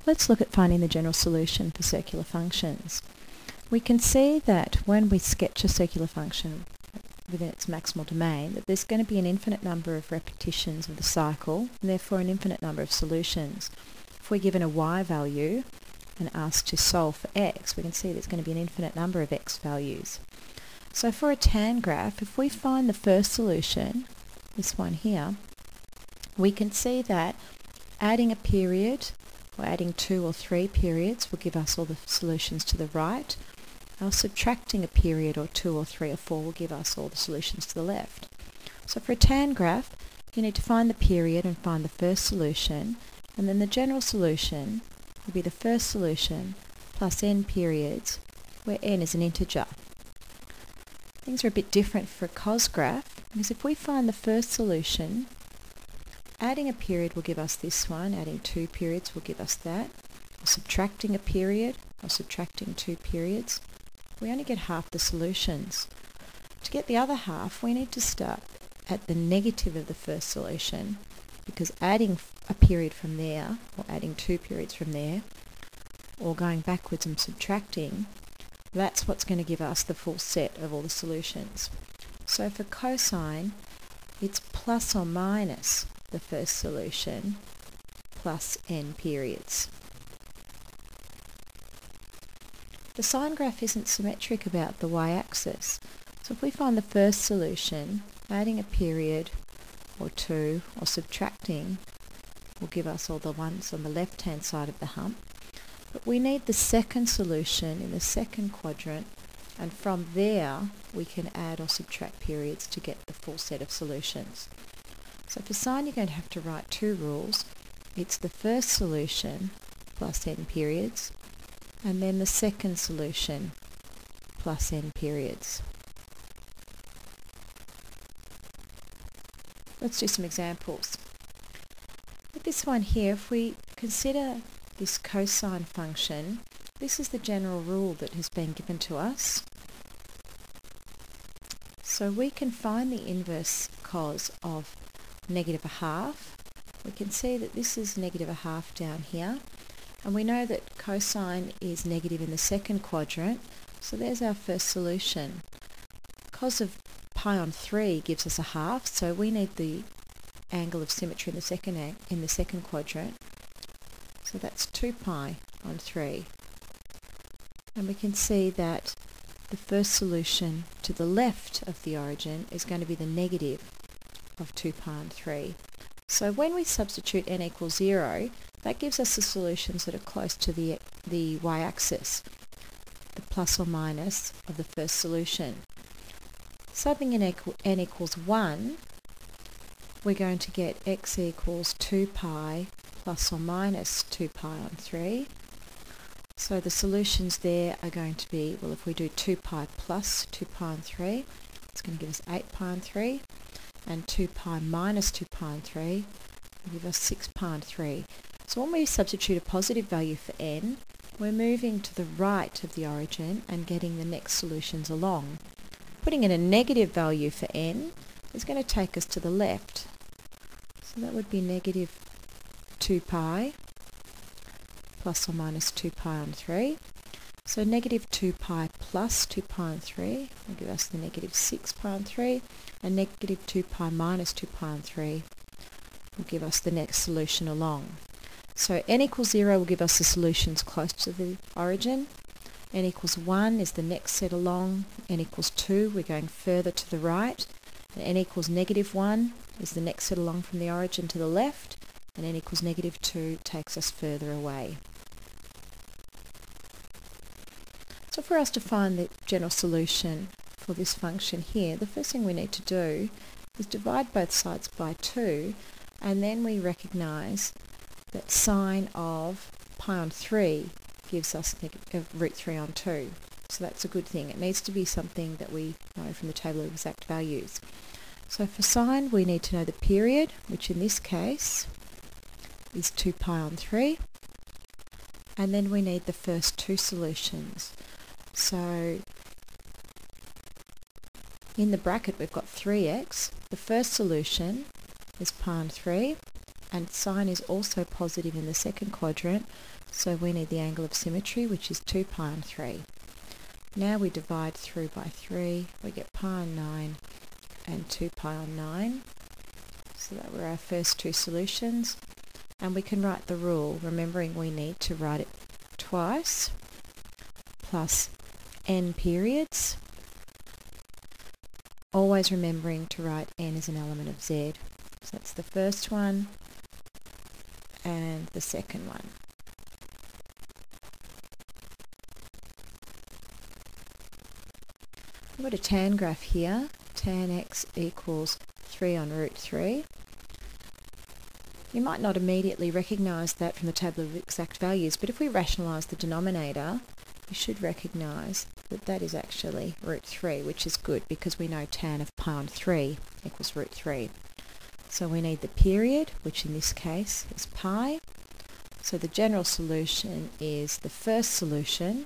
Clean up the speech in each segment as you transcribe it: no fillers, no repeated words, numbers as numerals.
Let's look at finding the general solution for circular functions. We can see that when we sketch a circular function within its maximal domain, that there's going to be an infinite number of repetitions of the cycle, and therefore an infinite number of solutions. If we're given a y value and asked to solve for x, we can see there's going to be an infinite number of x values. So for a tan graph, if we find the first solution, this one here, we can see that adding a period or adding 2 or 3 periods will give us all the solutions to the right, or subtracting a period or 2 or 3 or 4 will give us all the solutions to the left. So for a tan graph, you need to find the period and find the first solution, and then the general solution will be the first solution plus n periods, where n is an integer. Things are a bit different for a cos graph, because if we find the first solution, adding a period will give us this one, adding 2 periods will give us that, or subtracting a period, or subtracting 2 periods, we only get half the solutions. To get the other half, we need to start at the negative of the first solution, because adding a period from there, or adding 2 periods from there, or going backwards and subtracting, that's what's going to give us the full set of all the solutions. So for cosine, it's plus or minus the first solution plus n periods. The sine graph isn't symmetric about the y-axis, so if we find the first solution, adding a period or 2 or subtracting will give us all the ones on the left hand side of the hump, but we need the second solution in the second quadrant, and from there we can add or subtract periods to get the full set of solutions. So for sine, you're going to have to write 2 rules. It's the first solution plus n periods, and then the second solution plus n periods. Let's do some examples. With this one here, if we consider this cosine function, this is the general rule that has been given to us. So we can find the inverse cos of negative a half. We can see that this is negative a half down here, and we know that cosine is negative in the second quadrant, so there's our first solution. Cos of pi on 3 gives us a half, so we need the angle of symmetry in the second quadrant, so that's 2 pi on 3. And we can see that the first solution to the left of the origin is going to be the negative of 2 pi on 3. So when we substitute n equals 0, that gives us the solutions that are close to the y-axis, the plus or minus of the first solution. Subbing in n equals 1, we're going to get x equals 2 pi plus or minus 2 pi on 3. So the solutions there are going to be, well, if we do 2 pi plus 2 pi on 3, it's going to give us 8 pi on 3. And 2 pi minus 2 pi on 3 will give us 6 pi on 3. So when we substitute a positive value for n, we're moving to the right of the origin and getting the next solutions along. Putting in a negative value for n is going to take us to the left. So that would be negative 2 pi plus or minus 2 pi on 3. So negative 2 pi plus 2 pi on 3 will give us the negative 6 pi on 3, and negative 2 pi minus 2 pi on 3 will give us the next solution along. So n equals 0 will give us the solutions close to the origin. N equals 1 is the next set along. N equals 2, we're going further to the right. And n equals negative 1 is the next set along from the origin to the left. And n equals negative 2 takes us further away. So for us to find the general solution for this function here, the first thing we need to do is divide both sides by 2, and then we recognise that sine of pi on 3 gives us root 3 on 2. So that's a good thing. It needs to be something that we know from the table of exact values. So for sine, we need to know the period, which in this case is 2 pi on 3, and then we need the first 2 solutions. So in the bracket we've got 3x. The first solution is pi on 3. and sine is also positive in the second quadrant, so we need the angle of symmetry, which is 2 pi on 3. Now we divide through by 3, we get pi on 9 and 2 pi on 9. So that were our first two solutions. And we can write the rule, remembering we need to write it twice, plus n periods, always remembering to write n as an element of z. So that's the first one and the second one. We've got a tan graph here, tan x equals 3 on root 3. You might not immediately recognise that from the table of exact values, but if we rationalise the denominator, you should recognise that that is actually root 3, which is good because we know tan of pi on 3 equals root 3. So we need the period, which in this case is pi. So the general solution is the first solution,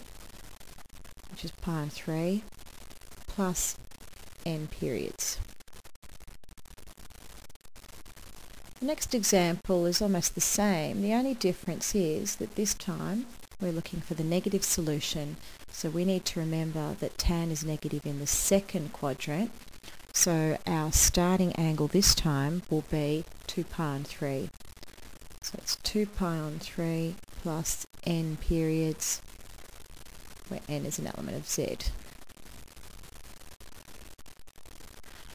which is pi on 3, plus n periods. The next example is almost the same. The only difference is that this time we're looking for the negative solution. So we need to remember that tan is negative in the second quadrant. So our starting angle this time will be 2 pi on 3. So it's 2 pi on 3 plus n periods, where n is an element of z.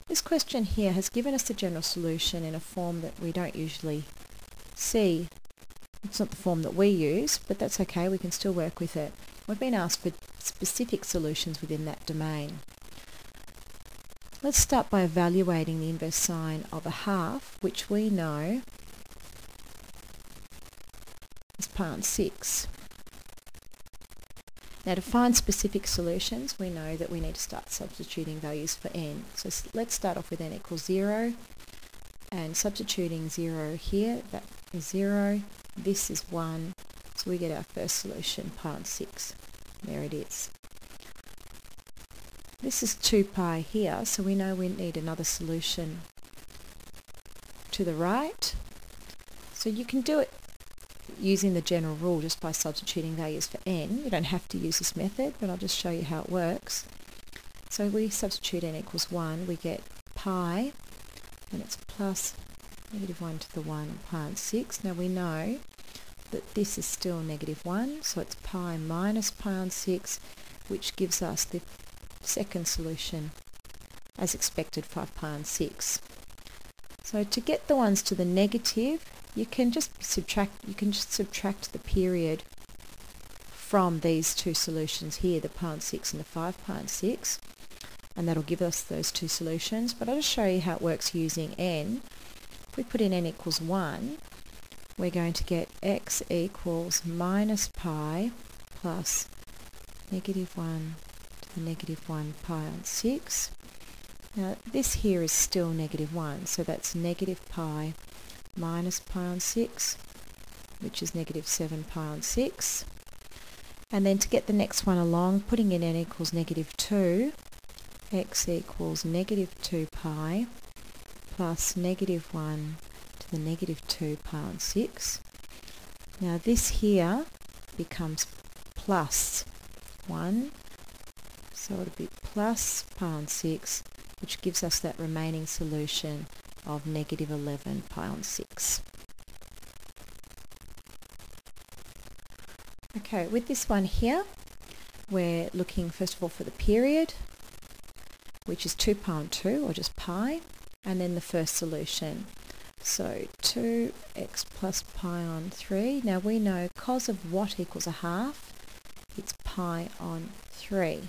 This question here has given us the general solution in a form that we don't usually see. It's not the form that we use, but that's okay, we can still work with it. We've been asked for specific solutions within that domain. Let's start by evaluating the inverse sine of a half, which we know is pi on 6. Now to find specific solutions, we know that we need to start substituting values for n. So let's start off with n equals 0, and substituting 0 here, that is 0, this is 1, so we get our first solution, pi on 6. There it is. This is 2 pi here, so we know we need another solution to the right. So you can do it using the general rule just by substituting values for n. You don't have to use this method, but I'll just show you how it works. So we substitute n equals 1, we get pi, and it's plus negative 1 to the 1 pi on 6. Now we know that this is still negative 1, so it's pi minus pi on 6, which gives us the second solution, as expected, 5 pi on 6. So to get the ones to the negative, you can just subtract the period from these two solutions here, the pi on 6 and the 5 pi on 6, and that'll give us those two solutions. But I'll just show you how it works using n. If we put in n equals 1, we're going to get x equals minus pi plus negative 1 to the negative 1 pi on 6. Now this here is still negative 1, so that's negative pi minus pi on 6, which is negative 7 pi on 6. And then to get the next one along, putting in n equals negative 2, x equals negative 2 pi plus negative 1 to the negative 2 pi on 6. Now this here becomes plus 1, so it'll be plus pi on 6, which gives us that remaining solution of negative 11 pi on 6. Okay, with this one here, we're looking first of all for the period, which is 2 pi on 2, or just pi, and then the first solution. So 2x plus pi on 3. Now we know cos of what equals a half? It's pi on 3.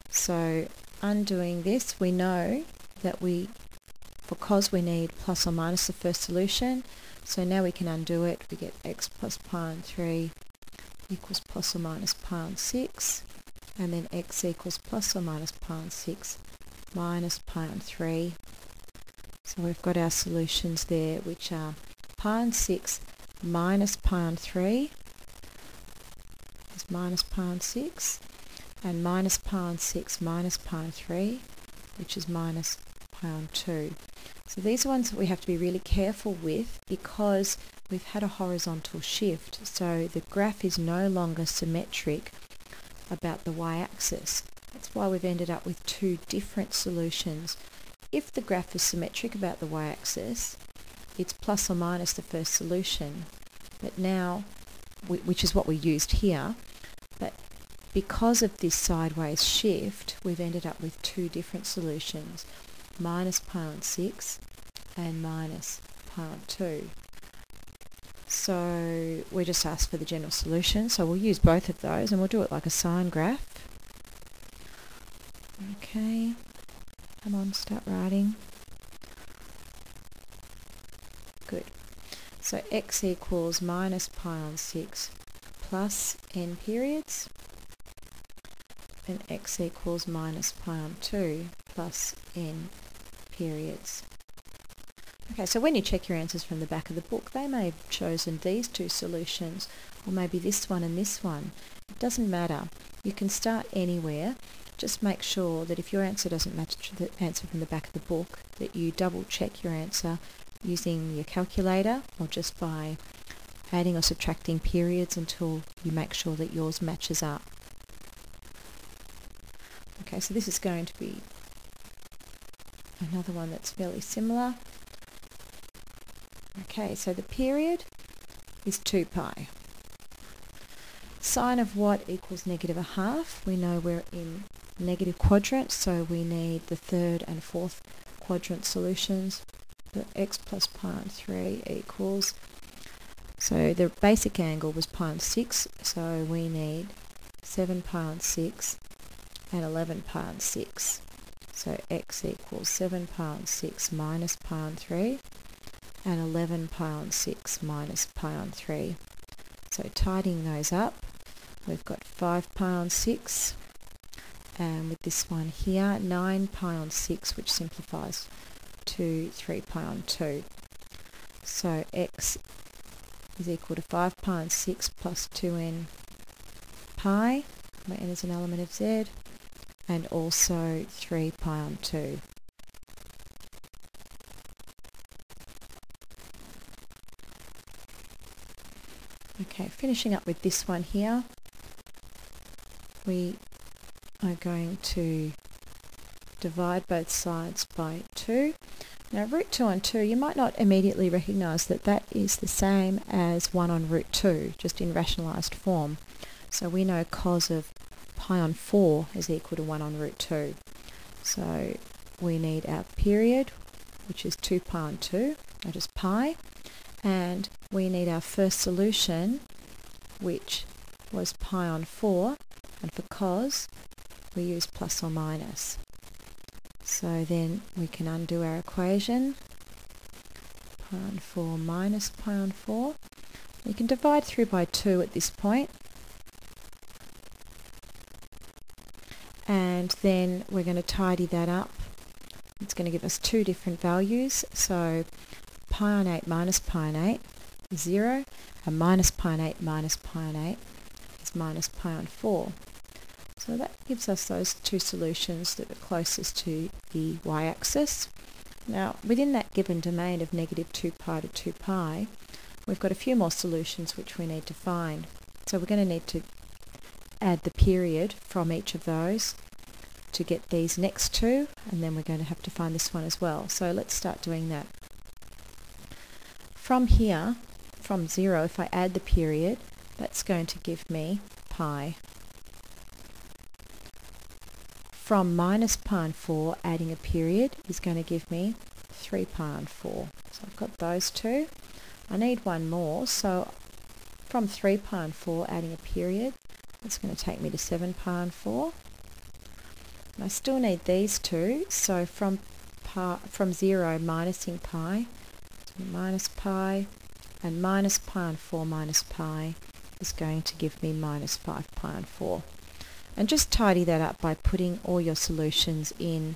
So undoing this, we know that for cos we need plus or minus the first solution, so now we can undo it. We get x plus pi on 3 equals plus or minus pi on 6, and then x equals plus or minus pi on 6 minus pi on 3. So we've got our solutions there, which are pi on 6 minus pi on 3 is minus pi on 6, and minus pi on 6 minus pi on 3, which is minus pi pi on 2. So these are ones that we have to be really careful with because we've had a horizontal shift, so the graph is no longer symmetric about the y-axis. That's why we've ended up with two different solutions. If the graph is symmetric about the y-axis, it's plus or minus the first solution, but now, which is what we used here, but because of this sideways shift, we've ended up with two different solutions, minus pi on 6 and minus pi on 2. So we just asked for the general solution, so we'll use both of those and we'll do it like a sine graph. Okay, come on, start writing. Good. So x equals minus pi on 6 plus n periods, and x equals minus pi on 2 plus n periods. Okay, so when you check your answers from the back of the book, they may have chosen these two solutions, or maybe this one and this one. It doesn't matter. You can start anywhere. Just make sure that if your answer doesn't match the answer from the back of the book, that you double check your answer using your calculator or just by adding or subtracting periods until you make sure that yours matches up. Okay, so this is going to be another one that's fairly similar. Okay, so the period is 2 pi. Sine of what equals negative a half? We know we're in negative quadrant, so we need the third and fourth quadrant solutions. The x plus pi on 3 equals, so the basic angle was pi on 6, so we need 7 pi on 6 and 11 pi on 6. So x equals 7 pi on 6 minus pi on 3 and 11 pi on 6 minus pi on 3. So tidying those up, we've got 5 pi on 6, and with this one here, 9 pi on 6, which simplifies to 3 pi on 2. So x is equal to 5 pi on 6 plus 2n pi, where n is an element of z, and also 3 pi on 2. Okay, finishing up with this one here, we are going to divide both sides by 2. Now root 2 on 2, you might not immediately recognise that that is the same as 1 on root 2, just in rationalised form. So we know cos of pi on 4 is equal to 1 on root 2. So we need our period, which is 2 pi on 2, or just pi, and we need our first solution, which was pi on 4, and for cos we use plus or minus. So then we can undo our equation, pi on 4 minus pi on 4. You can divide through by 2 at this point, and then we're going to tidy that up. It's going to give us two different values, so pi on 8 minus pi on 8 is 0, and minus pi on 8 minus pi on 8 is minus pi on 4. So that gives us those two solutions that are closest to the y-axis. Now, within that given domain of negative 2 pi to 2 pi, we've got a few more solutions which we need to find. So we're going to need to add the period from each of those to get these next two, and then we're going to have to find this one as well. So let's start doing that. From here, from 0, if I add the period, that's going to give me pi. From minus pi on 4, adding a period is going to give me 3 pi on 4. So I've got those two. I need one more, so from 3 pi on 4, adding a period, that's going to take me to 7 pi on 4. And I still need these two, so from 0 minusing pi, so minus pi, and minus pi on 4 minus pi is going to give me minus 5 pi on 4. And just tidy that up by putting all your solutions in